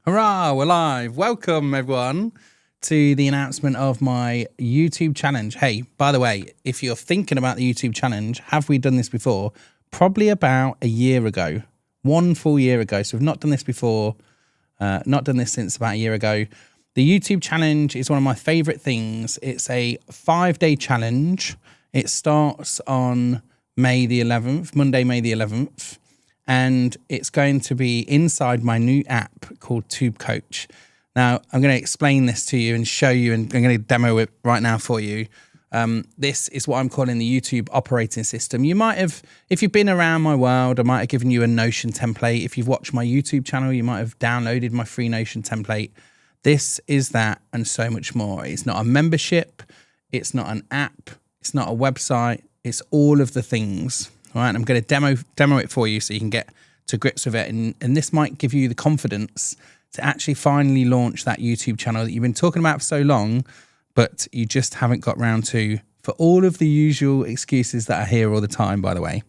Hurrah, we're live. Welcome, everyone, to the announcement of my YouTube challenge. Hey, by the way, if you're thinking about the YouTube challenge, have we done this before? Probably about a year ago, 1 full year ago. So we've not done this before, not done this since about a year ago. The YouTube challenge is one of my favorite things. It's a 5-day challenge. It starts on May the 11th, Monday, May the 11th. And it's going to be inside my new app called TubeCoach. Now, I'm going to explain this to you and show you, and I'm going to demo it right now for you. This is what I'm calling the YouTube operating system. You might have, if you've been around my world, I might have given you a Notion template. If you've watched my YouTube channel, you might have downloaded my free Notion template. This is that and so much more. It's not a membership. It's not an app. It's not a website. It's all of the things. All right, I'm going to demo it for you so you can get to grips with it. And this might give you the confidence to actually finally launch that YouTube channel that you've been talking about for so long, but you just haven't got round to, for all of the usual excuses that are here all the time, by the way.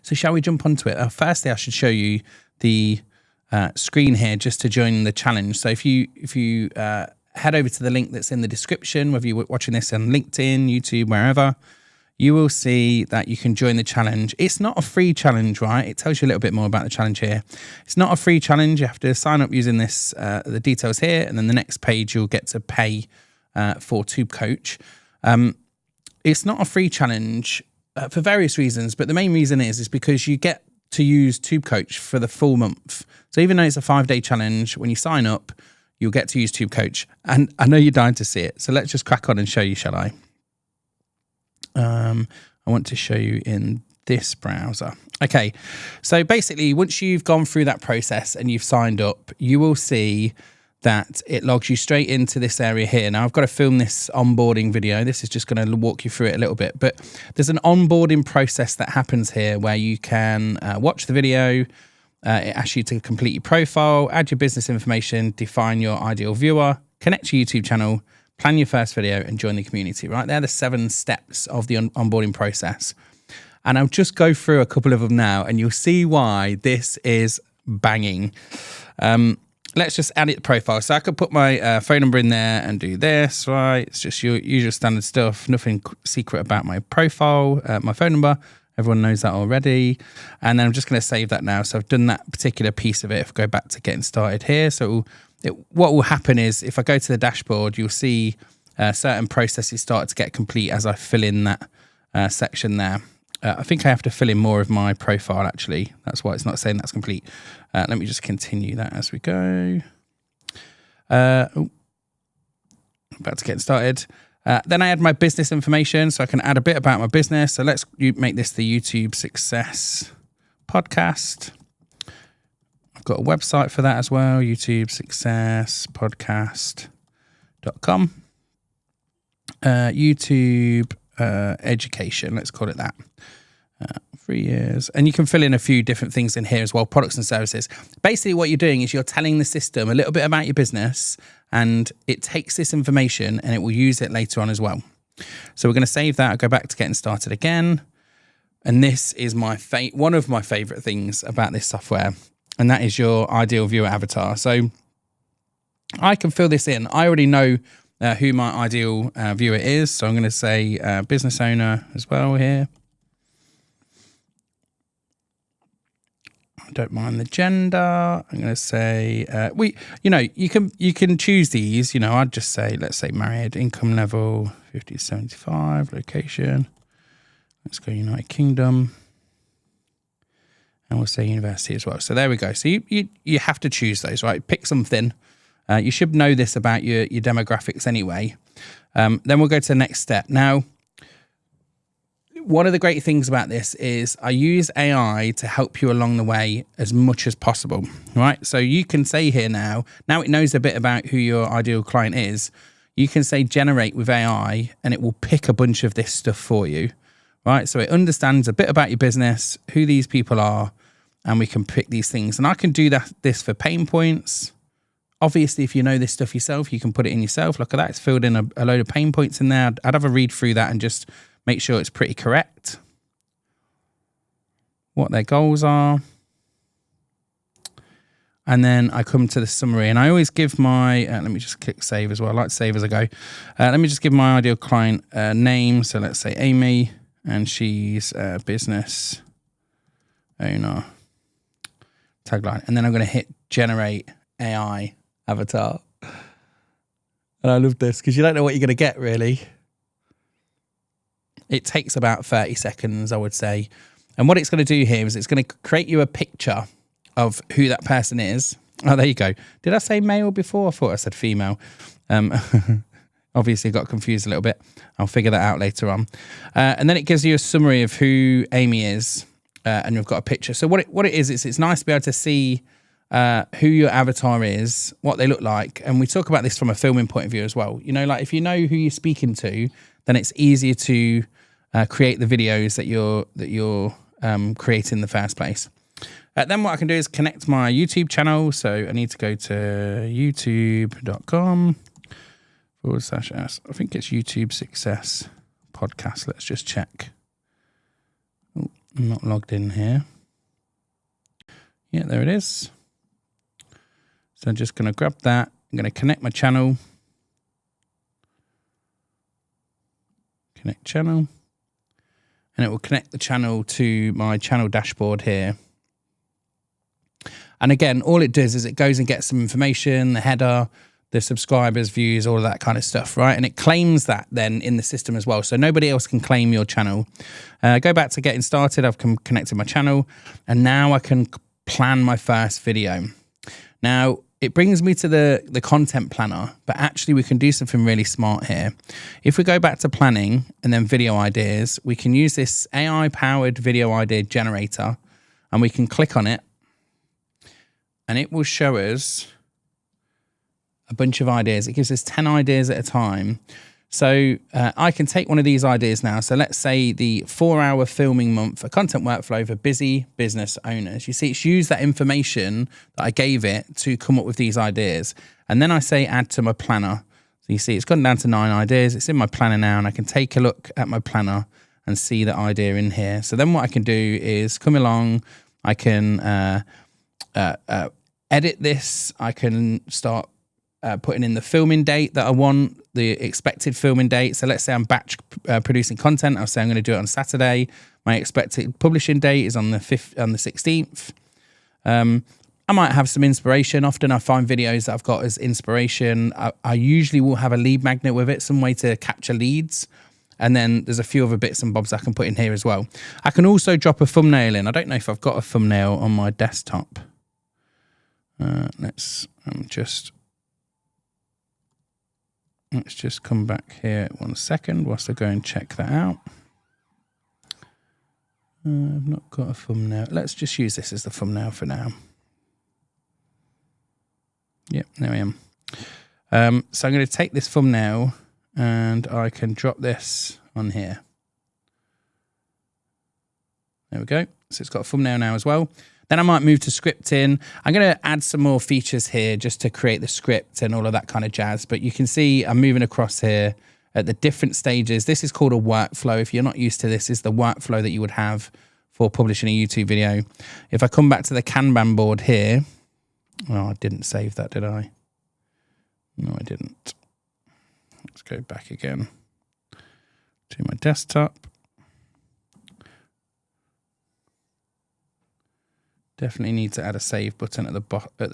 So shall we jump onto it? Firstly, I should show you the screen here just to join the challenge. So if you head over to the link that's in the description, whether you're watching this on LinkedIn, YouTube, wherever, you will see that you can join the challenge. It's not a free challenge, right? It tells you a little bit more about the challenge here. It's not a free challenge. You have to sign up using this, the details here, and then the next page you'll get to pay for TubeCoach. It's not a free challenge for various reasons, but the main reason is because you get to use TubeCoach for the full month. So even though it's a 5-day challenge, when you sign up, you'll get to use TubeCoach. And I know you're dying to see it, so let's just crack on and show you, shall I? I want to show you in this browser. Okay, so basically, once you've gone through that process and you've signed up, you will see that it logs you straight into this area here. Now, I've got to film this onboarding video. This is just going to walk you through it a little bit, but there's an onboarding process that happens here where you can watch the video. It asks you to complete your profile, add your business information, define your ideal viewer, connect your YouTube channel, plan your first video, and join the community, right? They're the 7 steps of the onboarding process. And I'll just go through a couple of them now, and you'll see why this is banging. Let's just add it to profile. So I could put my phone number in there and do this, right? It's just your usual standard stuff. Nothing secret about my profile, my phone number. Everyone knows that already. And then I'm just going to save that now. So I've done that particular piece of it. If I go back to getting started here. So what will happen is if I go to the dashboard, you'll see certain processes start to get complete as I fill in that section there. I think I have to fill in more of my profile, actually. That's why it's not saying that's complete. Let me just continue that as we go. About to get started. Then I add my business information, so I can add a bit about my business. So let's make this the YouTube Success Podcast. I've got a website for that as well, YouTubeSuccessPodcast.com. YouTube Education, let's call it that. 3 years. And you can fill in a few different things in here as well, products and services. Basically, what you're doing is you're telling the system a little bit about your business, and it takes this information and it will use it later on as well. So we're going to save that. I'll go back to getting started again. And this is one of my favorite things about this software. And that is your ideal viewer avatar. So I can fill this in. I already know who my ideal viewer is. So I'm going to say business owner as well here. I don't mind the gender. I'm going to say you can choose these. I'd just say, let's say married, income level 50 to 75, location. Let's go United Kingdom. And we'll say university as well. So there we go. So you have to choose those, right? Pick something. You should know this about your demographics anyway. Then we'll go to the next step. Now, one of the great things about this is I use AI to help you along the way as much as possible, right? So you can say here now it knows a bit about who your ideal client is. You can say generate with AI and it will pick a bunch of this stuff for you, right? So it understands a bit about your business, who these people are, and we can pick these things. And I can do this for pain points. Obviously, if you know this stuff yourself, you can put it in yourself. Look at that. It's filled in a load of pain points in there. I'd have a read through that and just make sure it's pretty correct. What their goals are. and then I come to the summary, and I always give my, let me just click save as well. I like to save as I go. Let me just give my ideal client name. So let's say Amy, and she's a business owner. Tagline. And then I'm going to hit generate AI avatar. And I love this because you don't know what you're going to get, really. It takes about 30 seconds, I would say. And what it's going to do here is it's going to create you a picture of who that person is. Oh, there you go. Did I say male before? I thought I said female. Obviously got confused a little bit. I'll figure that out later on. And then it gives you a summary of who Amy is, and you've got a picture. So what it is, it's nice to be able to see who your avatar is, what they look like. And we talk about this from a filming point of view as well. You know, like if you know who you're speaking to, then it's easier to create the videos that you're creating in the first place. Then what I can do is connect my YouTube channel. So I need to go to youtube.com/s. I think it's YouTube Success Podcast. Let's just check. Oh, I'm not logged in here. Yeah, there it is. So I'm just going to grab that. I'm going to connect my channel. Connect channel. And it will connect the channel to my channel dashboard here. And again, all it does is it goes and gets some information, the header, the subscribers, views, all of that kind of stuff, right? And it claims that then in the system as well. So nobody else can claim your channel. Go back to getting started. I've connected my channel, and now I can plan my first video. Now, it brings me to the content planner, but actually we can do something really smart here. If we go back to planning and then video ideas, we can use this AI-powered video idea generator, and we can click on it, and it will show us a bunch of ideas. It gives us 10 ideas at a time. So I can take one of these ideas now. So let's say the 4-hour filming month, a content workflow for busy business owners. You see, it's used that information that I gave it to come up with these ideas. And then I say add to my planner. So you see, it's gone down to 9 ideas. It's in my planner now, and I can take a look at my planner and see the idea in here. So then what I can do is come along. I can edit this. I can start putting in the filming date that I want, the expected filming date. So let's say I'm batch producing content. I'll say I'm going to do it on Saturday. My expected publishing date is on the 16th. I might have some inspiration. Often I find videos that I've got as inspiration. I usually will have a lead magnet with it, some way to capture leads. And then there's a few other bits and bobs I can put in here as well. I can also drop a thumbnail in. I don't know if I've got a thumbnail on my desktop. Let's just come back here 1 second whilst I go and check that out. I've not got a thumbnail. Let's just use this as the thumbnail for now. Yep, there I am. So I'm going to take this thumbnail and I can drop this on here. There we go. So it's got a thumbnail now as well. Then I might move to scripting. I'm going to add some more features here just to create the script and all of that kind of jazz. But you can see I'm moving across here at the different stages. This is called a workflow. If you're not used to this, is the workflow that you would have for publishing a YouTube video. If I come back to the Kanban board here, oh, I didn't save that, did I? No, I didn't. Let's go back again to my desktop. Definitely need to add a save button at the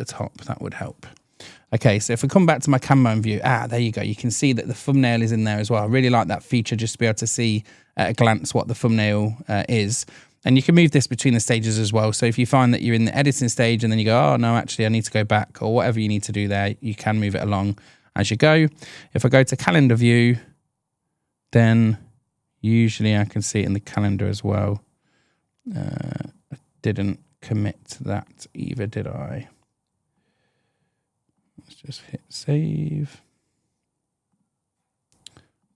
top. That would help. Okay, so if we come back to my Kanban view, there you go. You can see that the thumbnail is in there as well. I really like that feature, just to be able to see at a glance what the thumbnail is. And you can move this between the stages as well. So if you find that you're in the editing stage and then you go, oh, no, actually, I need to go back, or whatever you need to do there, you can move it along as you go. If I go to calendar view, then usually I can see it in the calendar as well. I didn't commit to that either, did I? Let's just hit save.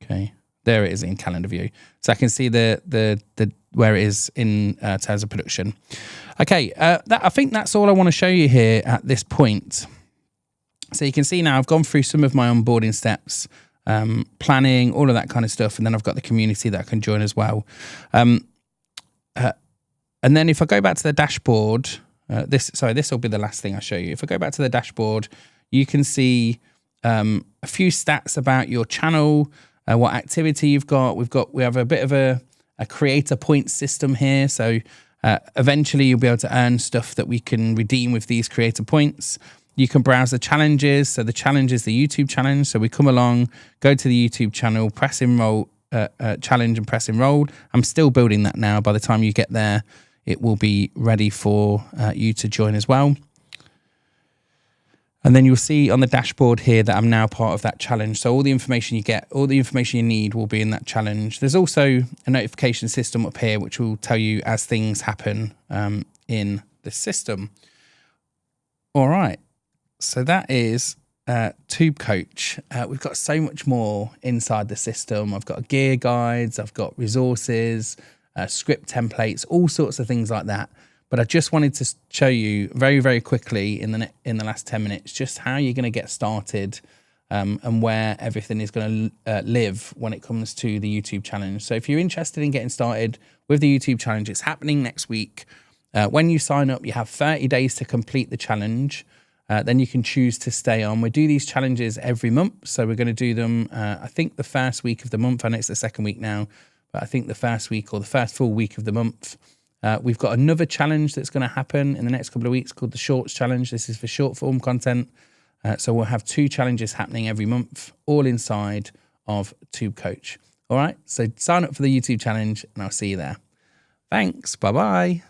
Okay, there it is in calendar view. So I can see the where it is in terms of production. Okay, I think that's all I want to show you here at this point. So you can see now I've gone through some of my onboarding steps, planning, all of that kind of stuff, and then I've got the community that I can join as well. And then if I go back to the dashboard, this will be the last thing I show you. If I go back to the dashboard, you can see a few stats about your channel, what activity you've got. We have a bit of a creator point system here. So eventually you'll be able to earn stuff that we can redeem with these creator points. You can browse the challenges. So the challenge is the YouTube challenge. So we come along, go to the YouTube channel, press enroll, challenge and press enroll. I'm still building that now. By the time you get there, it will be ready for you to join as well. And then you'll see on the dashboard here that I'm now part of that challenge. So all the information you get, all the information you need will be in that challenge. There's also a notification system up here, which will tell you as things happen in the system. All right. So that is TubeCoach. We've got so much more inside the system. I've got gear guides, I've got resources, script templates, all sorts of things like that. But I just wanted to show you very, very quickly in the last 10 minutes just how you're going to get started and where everything is going to live when it comes to the YouTube challenge. So if you're interested in getting started with the YouTube challenge, it's happening next week. When you sign up, you have 30 days to complete the challenge. Then you can choose to stay on. We do these challenges every month. So we're going to do them, I think, the first week of the month. I know it's the second week now, but I think the first week or the first full week of the month. We've got another challenge that's going to happen in the next couple of weeks called the Shorts Challenge. This is for short form content. So we'll have 2 challenges happening every month, all inside of TubeCoach. All right, so sign up for the YouTube challenge and I'll see you there. Thanks. Bye-bye.